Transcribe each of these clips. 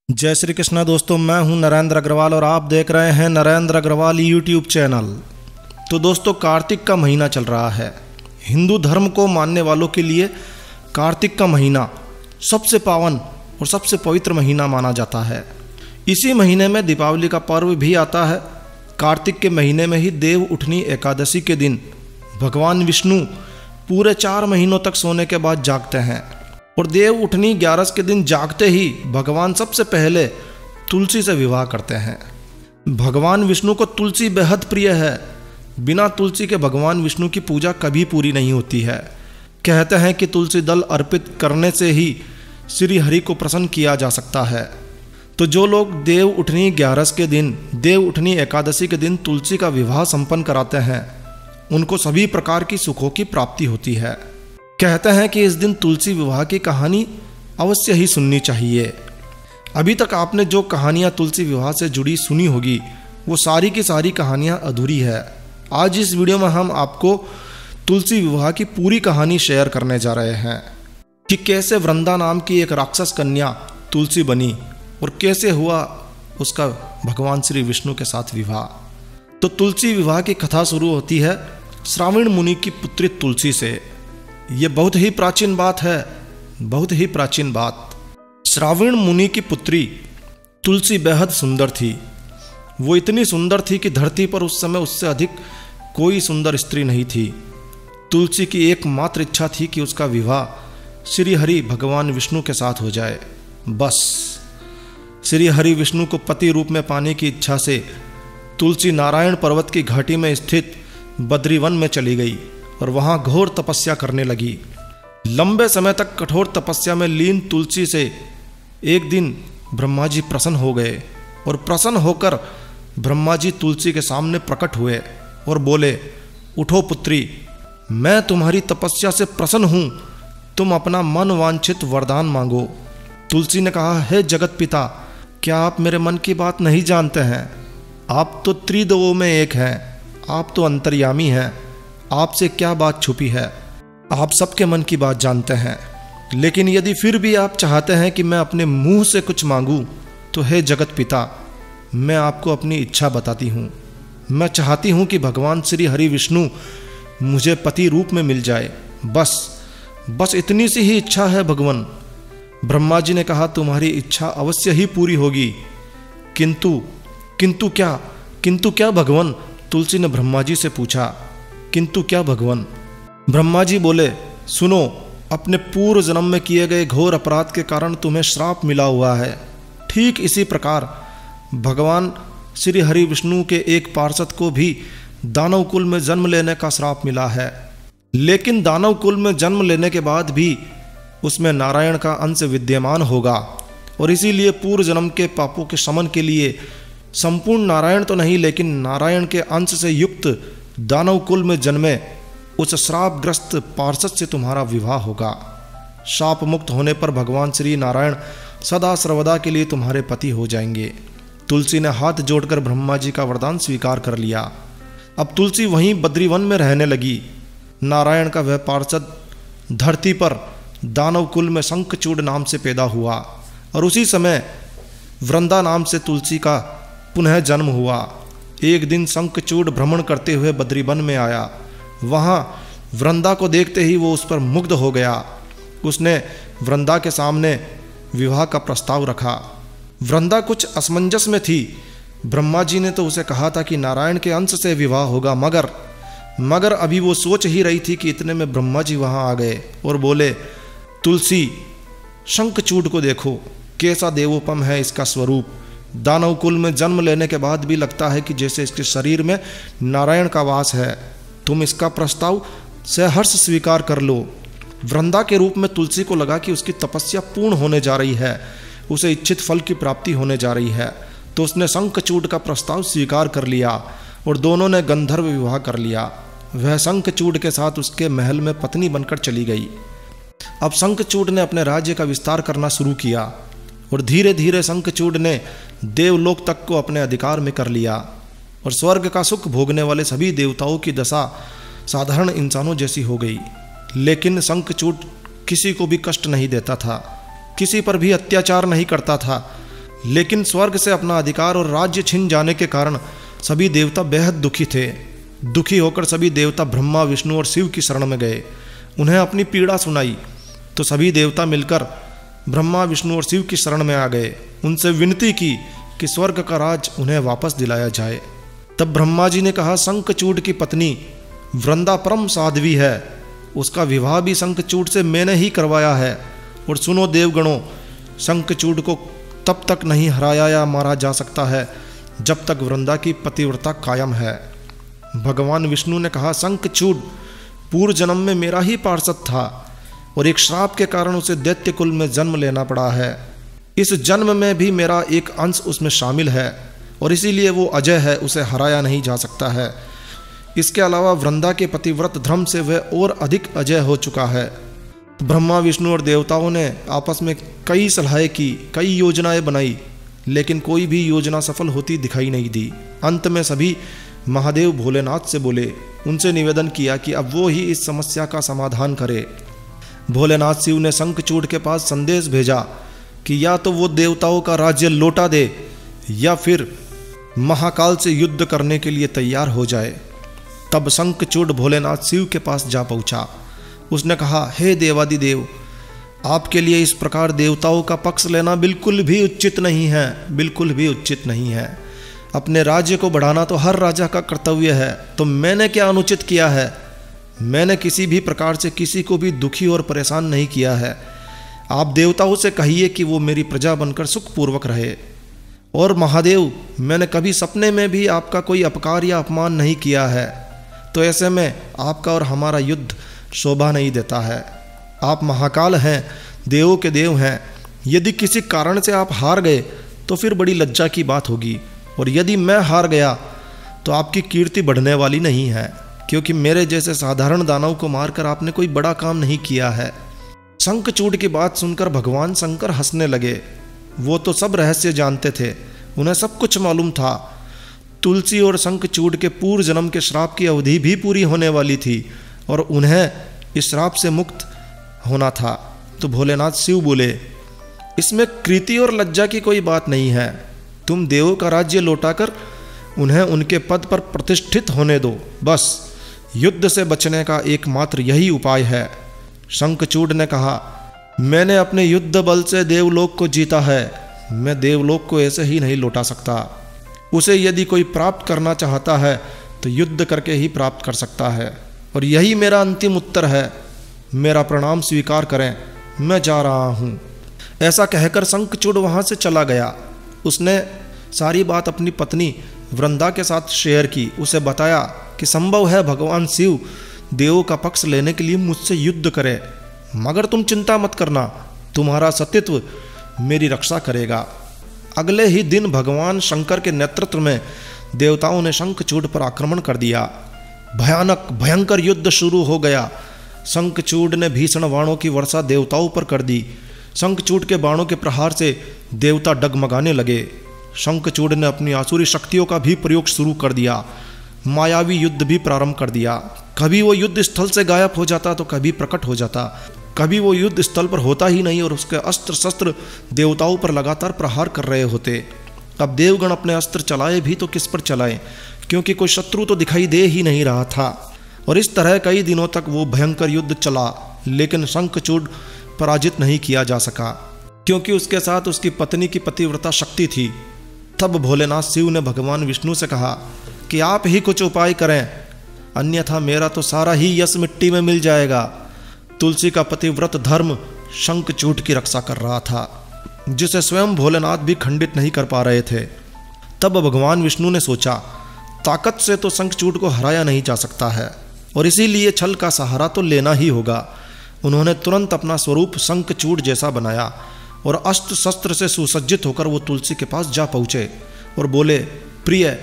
जय श्री कृष्णा दोस्तों, मैं हूं नरेंद्र अग्रवाल और आप देख रहे हैं नरेंद्र अग्रवाल यूट्यूब चैनल। तो दोस्तों, कार्तिक का महीना चल रहा है। हिंदू धर्म को मानने वालों के लिए कार्तिक का महीना सबसे पावन और सबसे पवित्र महीना माना जाता है। इसी महीने में दीपावली का पर्व भी आता है। कार्तिक के महीने में ही देव उठनी एकादशी के दिन भगवान विष्णु पूरे 4 महीनों तक सोने के बाद जागते हैं और देव उठनी 11 के दिन जागते ही भगवान सबसे पहले तुलसी से विवाह करते हैं। भगवान विष्णु को तुलसी बेहद प्रिय है। बिना तुलसी के भगवान विष्णु की पूजा कभी पूरी नहीं होती है। कहते हैं कि तुलसी दल अर्पित करने से ही श्री हरि को प्रसन्न किया जा सकता है। तो जो लोग देव उठनी 11 के दिन, देव उठनी एकादशी के दिन तुलसी का विवाह संपन्न कराते हैं, उनको सभी प्रकार की सुखों की प्राप्ति होती है। कहते हैं कि इस दिन तुलसी विवाह की कहानी अवश्य ही सुननी चाहिए। अभी तक आपने जो कहानियाँ तुलसी विवाह से जुड़ी सुनी होगी, वो सारी की सारी कहानियाँ अधूरी है। आज इस वीडियो में हम आपको तुलसी विवाह की पूरी कहानी शेयर करने जा रहे हैं कि कैसे वृंदा नाम की एक राक्षस कन्या तुलसी बनी और कैसे हुआ उसका भगवान श्री विष्णु के साथ विवाह। तो तुलसी विवाह की कथा शुरू होती है श्रावण मुनि की पुत्री तुलसी से। ये बहुत ही प्राचीन बात है, बहुत ही प्राचीन बात। श्रावण मुनि की पुत्री तुलसी बेहद सुंदर थी। वो इतनी सुंदर थी कि धरती पर उस समय उससे अधिक कोई सुंदर स्त्री नहीं थी। तुलसी की एकमात्र इच्छा थी कि उसका विवाह श्री हरि भगवान विष्णु के साथ हो जाए। बस श्री हरि विष्णु को पति रूप में पाने की इच्छा से तुलसी नारायण पर्वत की घाटी में स्थित बद्रीवन में चली गई और वहां घोर तपस्या करने लगी। लंबे समय तक कठोर तपस्या में लीन तुलसी से एक दिन ब्रह्मा जी प्रसन्न हो गए और प्रसन्न होकर ब्रह्मा जी तुलसी के सामने प्रकट हुए और बोले, उठो पुत्री, मैं तुम्हारी तपस्या से प्रसन्न हूं, तुम अपना मन वांछित वरदान मांगो। तुलसी ने कहा, हे जगत पिता, क्या आप मेरे मन की बात नहीं जानते हैं? आप तो त्रिदेवों में एक हैं, आप तो अंतर्यामी हैं, आपसे क्या बात छुपी है? आप सबके मन की बात जानते हैं। लेकिन यदि फिर भी आप चाहते हैं कि मैं अपने मुंह से कुछ मांगूं, तो हे जगत पिता, मैं आपको अपनी इच्छा बताती हूँ। मैं चाहती हूँ कि भगवान श्री हरि विष्णु मुझे पति रूप में मिल जाए। बस इतनी सी ही इच्छा है भगवान। ब्रह्मा जी ने कहा, तुम्हारी इच्छा अवश्य ही पूरी होगी। किंतु क्या भगवान? तुलसी ने ब्रह्मा जी से पूछा, किंतु क्या भगवान? ब्रह्मा जी बोले, सुनो, अपने पूर्व जन्म में किए गए घोर अपराध के कारण तुम्हें श्राप मिला हुआ है। ठीक इसी प्रकार भगवान श्री हरि विष्णु के एक पार्षद को भी दानव कुल में जन्म लेने का श्राप मिला है। लेकिन दानव कुल में जन्म लेने के बाद भी उसमें नारायण का अंश विद्यमान होगा और इसीलिए पूर्व जन्म के पापों के शमन के लिए संपूर्ण नारायण तो नहीं, लेकिन नारायण के अंश से युक्त दानव कुल में जन्मे उस श्रापग्रस्त पार्षद से तुम्हारा विवाह होगा। शाप मुक्त होने पर भगवान श्री नारायण सदा सर्वदा के लिए तुम्हारे पति हो जाएंगे। तुलसी ने हाथ जोड़कर ब्रह्मा जी का वरदान स्वीकार कर लिया। अब तुलसी वहीं बद्रीवन में रहने लगी। नारायण का वह पार्षद धरती पर दानव कुल में शंखचूड़ नाम से पैदा हुआ और उसी समय वृंदा नाम से तुलसी का पुनः जन्म हुआ। एक दिन शंखचूड़ भ्रमण करते हुए बद्रीवन में आया। वहाँ वृंदा को देखते ही वो उस पर मुग्ध हो गया। उसने वृंदा के सामने विवाह का प्रस्ताव रखा। वृंदा कुछ असमंजस में थी। ब्रह्मा जी ने तो उसे कहा था कि नारायण के अंश से विवाह होगा, मगर अभी वो सोच ही रही थी कि इतने में ब्रह्मा जी वहाँ आ गए और बोले, तुलसी, शंखचूड़ को देखो, कैसा देवोपम है इसका स्वरूप। दानव कुल में जन्म लेने के बाद भी लगता है कि जैसे इसके शरीर में नारायण का वास है। तुम इसका प्रस्ताव सहर्ष स्वीकार कर लो। वृंदा के रूप में तुलसी को लगा कि उसकी तपस्या पूर्ण होने जा रही है, उसे इच्छित फल की प्राप्ति होने जा रही है। तो उसने शंखचूड़ का प्रस्ताव स्वीकार कर लिया और दोनों ने गंधर्व विवाह कर लिया। वह शंखचूड़ के साथ उसके महल में पत्नी बनकर चली गई। अब शंखचूड़ ने अपने राज्य का विस्तार करना शुरू किया और धीरे धीरे शंखचूड़ ने देवलोक तक को अपने अधिकार में कर लिया और स्वर्ग का सुख भोगने वाले सभी देवताओं की दशा साधारण इंसानों जैसी हो गई। लेकिन शंखचूड़ किसी को भी कष्ट नहीं देता था, किसी पर भी अत्याचार नहीं करता था, लेकिन स्वर्ग से अपना अधिकार और राज्य छिन जाने के कारण सभी देवता बेहद दुखी थे। दुखी होकर सभी देवता ब्रह्मा, विष्णु और शिव की शरण में गए, उन्हें अपनी पीड़ा सुनाई। तो सभी देवता मिलकर ब्रह्मा, विष्णु और शिव की शरण में आ गए, उनसे विनती की कि स्वर्ग का राज उन्हें वापस दिलाया जाए। तब ब्रह्मा जी ने कहा, शंखचूड की पत्नी वृंदा परम साध्वी है, उसका विवाह भी शंखचूड से मैंने ही करवाया है। और सुनो देवगणों, शंखचूड को तब तक नहीं हराया या मारा जा सकता है जब तक वृंदा की पतिव्रता कायम है। भगवान विष्णु ने कहा, शंखचूड पूर्व जन्म में मेरा ही पार्षद था और एक श्राप के कारण उसे दैत्य कुल में जन्म लेना पड़ा है। इस जन्म में भी मेरा एक अंश उसमें शामिल है और इसीलिए वो अजय है, उसे हराया नहीं जा सकता है। इसके अलावा वृंदा के पतिव्रत धर्म से वह और अधिक अजय हो चुका है। ब्रह्मा, विष्णु और देवताओं ने आपस में कई सलाहें की, कई योजनाएं बनाई, लेकिन कोई भी योजना सफल होती दिखाई नहीं दी। अंत में सभी महादेव भोलेनाथ से बोले, उनसे निवेदन किया कि अब वो ही इस समस्या का समाधान करे। भोलेनाथ शिव ने शंखचूड के पास संदेश भेजा कि या तो वो देवताओं का राज्य लौटा दे या फिर महाकाल से युद्ध करने के लिए तैयार हो जाए। तब शंखचूड भोलेनाथ शिव के पास जा पहुंचा। उसने कहा, हे देवादिदेव, आपके लिए इस प्रकार देवताओं का पक्ष लेना बिल्कुल भी उचित नहीं है, बिल्कुल भी उचित नहीं है। अपने राज्य को बढ़ाना तो हर राजा का कर्तव्य है, तो मैंने क्या अनुचित किया है? मैंने किसी भी प्रकार से किसी को भी दुखी और परेशान नहीं किया है। आप देवताओं से कहिए कि वो मेरी प्रजा बनकर सुखपूर्वक रहे। और महादेव, मैंने कभी सपने में भी आपका कोई अपकार या अपमान नहीं किया है, तो ऐसे में आपका और हमारा युद्ध शोभा नहीं देता है। आप महाकाल हैं, देवों के देव हैं। यदि किसी कारण से आप हार गए तो फिर बड़ी लज्जा की बात होगी, और यदि मैं हार गया तो आपकी कीर्ति बढ़ने वाली नहीं है, क्योंकि मेरे जैसे साधारण दानव को मारकर आपने कोई बड़ा काम नहीं किया है। शंखचूड की बात सुनकर भगवान शंकर हंसने लगे। वो तो सब रहस्य जानते थे, उन्हें सब कुछ मालूम था। तुलसी और शंखचूड के पूर्व जन्म के श्राप की अवधि भी पूरी होने वाली थी और उन्हें इस श्राप से मुक्त होना था। तो भोलेनाथ शिव बोले, इसमें कृति और लज्जा की कोई बात नहीं है। तुम देवों का राज्य लौटाकर उन्हें उनके पद पर प्रतिष्ठित होने दो, बस युद्ध से बचने का एकमात्र यही उपाय है। शंखचूड ने कहा, मैंने अपने युद्ध बल से देवलोक को जीता है, मैं देवलोक को ऐसे ही नहीं लौटा सकता। उसे यदि कोई प्राप्त करना चाहता है तो युद्ध करके ही प्राप्त कर सकता है, और यही मेरा अंतिम उत्तर है। मेरा प्रणाम स्वीकार करें, मैं जा रहा हूँ। ऐसा कहकर शंखचूड वहाँ से चला गया। उसने सारी बात अपनी पत्नी वृंदा के साथ शेयर की। उसे बताया कि संभव है भगवान शिव देवों का पक्ष लेने के लिए मुझसे युद्ध करे, मगर तुम चिंता मत करना, तुम्हारा सतीत्व मेरी रक्षा करेगा। अगले ही दिन भगवान शंकर के नेतृत्व में देवताओं ने शंखचूड पर आक्रमण कर दिया। भयानक भयंकर युद्ध शुरू हो गया। शंखचूड ने भीषण बाणों की वर्षा देवताओं पर कर दी। शंखचूड के बाणों के प्रहार से देवता डगमगाने लगे। शंखचूड ने अपनी आसुरी शक्तियों का भी प्रयोग शुरू कर दिया। मायावी युद्ध भी प्रारंभ कर दिया। कभी वो युद्ध स्थल से गायब हो जाता तो कभी प्रकट हो जाता, कभी वो युद्ध स्थल पर होता ही नहीं और उसके अस्त्र शस्त्र देवताओं पर लगातार प्रहार कर रहे होते। अब देवगण अपने अस्त्र चलाए भी तो किस पर चलाए, क्योंकि कोई शत्रु तो दिखाई दे ही नहीं रहा था। और इस तरह कई दिनों तक वो भयंकर युद्ध चला, लेकिन शंखचूड पराजित नहीं किया जा सका, क्योंकि उसके साथ उसकी पत्नी की पतिव्रता शक्ति थी। तब भोलेनाथ शिव ने भगवान विष्णु से कहा कि आप ही कुछ उपाय करें, अन्यथा मेरा तो सारा ही यश मिट्टी में मिल जाएगा। तुलसी का पतिव्रत धर्म शंखचूड की रक्षा कर रहा था, जिसे स्वयं भोलेनाथ भी खंडित नहीं कर पा रहे थे। तब भगवान विष्णु ने सोचा, ताकत से तो शंखचूड को हराया नहीं जा सकता है, और इसीलिए छल का सहारा तो लेना ही होगा। उन्होंने तुरंत अपना स्वरूप शंखचूड जैसा बनाया और अस्त्र शस्त्र से सुसज्जित होकर वो तुलसी के पास जा पहुँचे और बोले, प्रिय,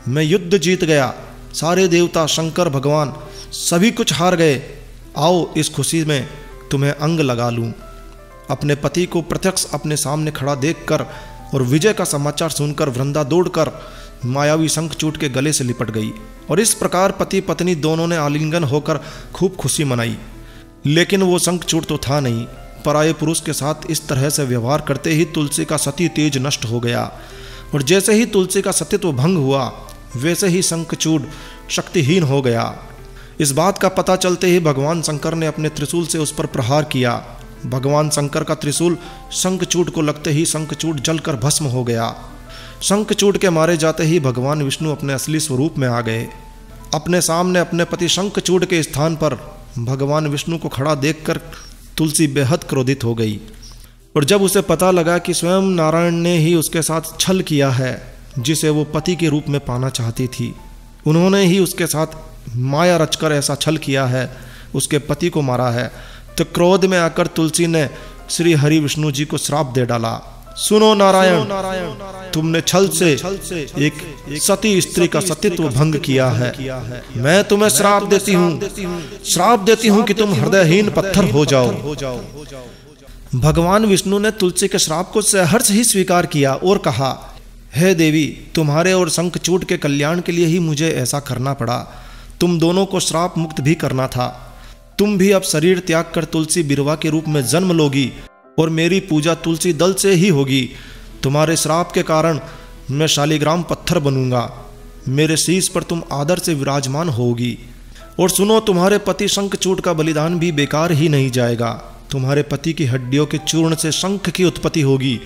मैं युद्ध जीत गया। सारे देवता, शंकर भगवान सभी कुछ हार गए। आओ इस खुशी में तुम्हें अंग लगा लूं। अपने पति को प्रत्यक्ष अपने सामने खड़ा देखकर और विजय का समाचार सुनकर वृंदा दौड़कर मायावी शंखचूड के गले से लिपट गई, और इस प्रकार पति पत्नी दोनों ने आलिंगन होकर खूब खुशी मनाई। लेकिन वो शंखचूड तो था नहीं, पराये पुरुष के साथ इस तरह से व्यवहार करते ही तुलसी का सती तेज नष्ट हो गया, और जैसे ही तुलसी का सतीत्व भंग हुआ वैसे ही शंखचूड शक्तिहीन हो गया। इस बात का पता चलते ही भगवान शंकर ने अपने त्रिशूल से उस पर प्रहार किया। भगवान शंकर का त्रिशूल शंखचूड को लगते ही शंखचूड जलकर भस्म हो गया। शंखचूड के मारे जाते ही भगवान विष्णु अपने असली स्वरूप में आ गए। अपने सामने अपने पति शंखचूड के स्थान पर भगवान विष्णु को खड़ा देखकर तुलसी बेहद क्रोधित हो गई, और जब उसे पता लगा कि स्वयं नारायण ने ही उसके साथ छल किया है जिसे वो पति के रूप में पाना चाहती थी, उन्होंने ही उसके साथ माया रचकर ऐसा छल किया है, उसके पति को मारा है, तो क्रोध में आकर तुलसी ने श्री हरि विष्णु जी को श्राप दे डाला। सुनो नारायण, तुमने छल से एक सती स्त्री का सतीत्व भंग किया है। मैं तुम्हें श्राप देती हूँ कि तुम हृदयहीन पत्थर हो जाओ। भगवान विष्णु ने तुलसी के श्राप को सहर्ष ही स्वीकार किया और कहा, हे देवी, तुम्हारे और शंखचूड के कल्याण के लिए ही मुझे ऐसा करना पड़ा। तुम दोनों को श्राप मुक्त भी करना था। तुम भी अब शरीर त्याग कर तुलसी बिरवा के रूप में जन्म लोगी और मेरी पूजा तुलसी दल से ही होगी। तुम्हारे श्राप के कारण मैं शालिग्राम पत्थर बनूंगा, मेरे शीश पर तुम आदर से विराजमान होगी। और सुनो, तुम्हारे पति शंखचूड का बलिदान भी बेकार ही नहीं जाएगा। तुम्हारे पति की हड्डियों के चूर्ण से शंख की उत्पत्ति होगी,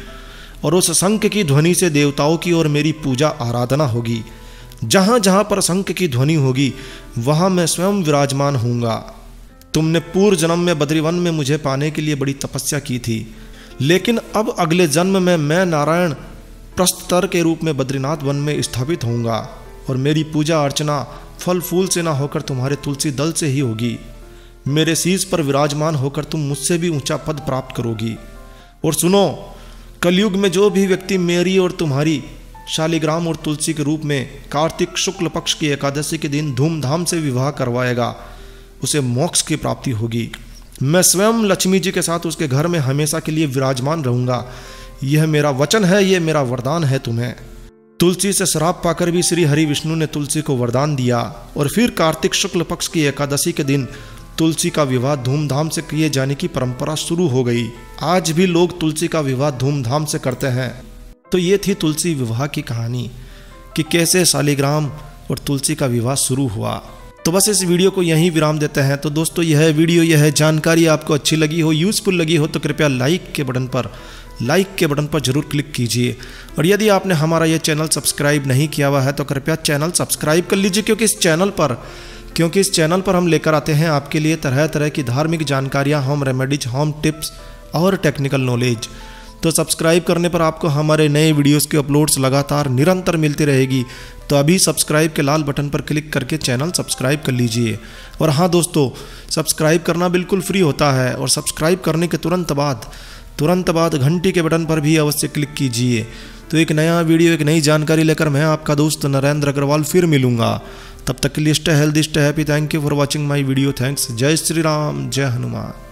और उस शंख की ध्वनि से देवताओं की और मेरी पूजा आराधना होगी। जहाँ जहाँ पर शंख की ध्वनि होगी वहाँ मैं स्वयं विराजमान होऊंगा। तुमने पूर्व जन्म में बद्रीवन में मुझे पाने के लिए बड़ी तपस्या की थी, लेकिन अब अगले जन्म में मैं नारायण प्रस्तर के रूप में बद्रीनाथ वन में स्थापित होऊंगा, और मेरी पूजा अर्चना फल फूल से ना होकर तुम्हारे तुलसी दल से ही होगी। मेरे शीश पर विराजमान होकर तुम मुझसे भी ऊंचा पद प्राप्त करोगी। और सुनो, कलयुग में जो भी व्यक्ति मेरी और तुम्हारी शालिग्राम और तुलसी के रूप में कार्तिक शुक्ल पक्ष की एकादशी के दिन धूमधाम से विवाह करवाएगा, उसे मोक्ष की प्राप्ति होगी। मैं स्वयं लक्ष्मी जी के साथ उसके घर में हमेशा के लिए विराजमान रहूंगा। यह मेरा वचन है, यह मेरा वरदान है तुम्हें। तुलसी से श्राप पाकर भी श्री हरि विष्णु ने तुलसी को वरदान दिया, और फिर कार्तिक शुक्ल पक्ष की एकादशी के दिन तुलसी का विवाह धूमधाम से किए जाने की परंपरा शुरू हो गई। आज भी लोग तुलसी का विवाह धूमधाम से करते हैं। तो ये थी तुलसी विवाह की कहानी कि कैसे शालिग्राम और तुलसी का विवाह शुरू हुआ। तो बस इस वीडियो को यहीं विराम देते हैं। तो दोस्तों, यह जानकारी आपको अच्छी लगी हो, यूज़फुल लगी हो, तो कृपया लाइक के बटन पर जरूर क्लिक कीजिए। और यदि आपने हमारा ये चैनल सब्सक्राइब नहीं किया हुआ है तो कृपया चैनल सब्सक्राइब कर लीजिए, क्योंकि इस चैनल पर हम लेकर आते हैं आपके लिए तरह तरह की धार्मिक जानकारियाँ, होम रेमेडीज, होम टिप्स और टेक्निकल नॉलेज। तो सब्सक्राइब करने पर आपको हमारे नए वीडियोस के अपलोड्स लगातार निरंतर मिलती रहेगी। तो अभी सब्सक्राइब के लाल बटन पर क्लिक करके चैनल सब्सक्राइब कर लीजिए। और हाँ दोस्तों, सब्सक्राइब करना बिल्कुल फ्री होता है, और सब्सक्राइब करने के तुरंत बाद घंटी के बटन पर भी अवश्य क्लिक कीजिए। तो एक नया वीडियो, एक नई जानकारी लेकर मैं आपका दोस्त नरेंद्र अग्रवाल फिर मिलूंगा। तब तक के लिए stay healthy, stay happy. Thank you for watching my video. Thanks. जय श्री राम, जय हनुमान।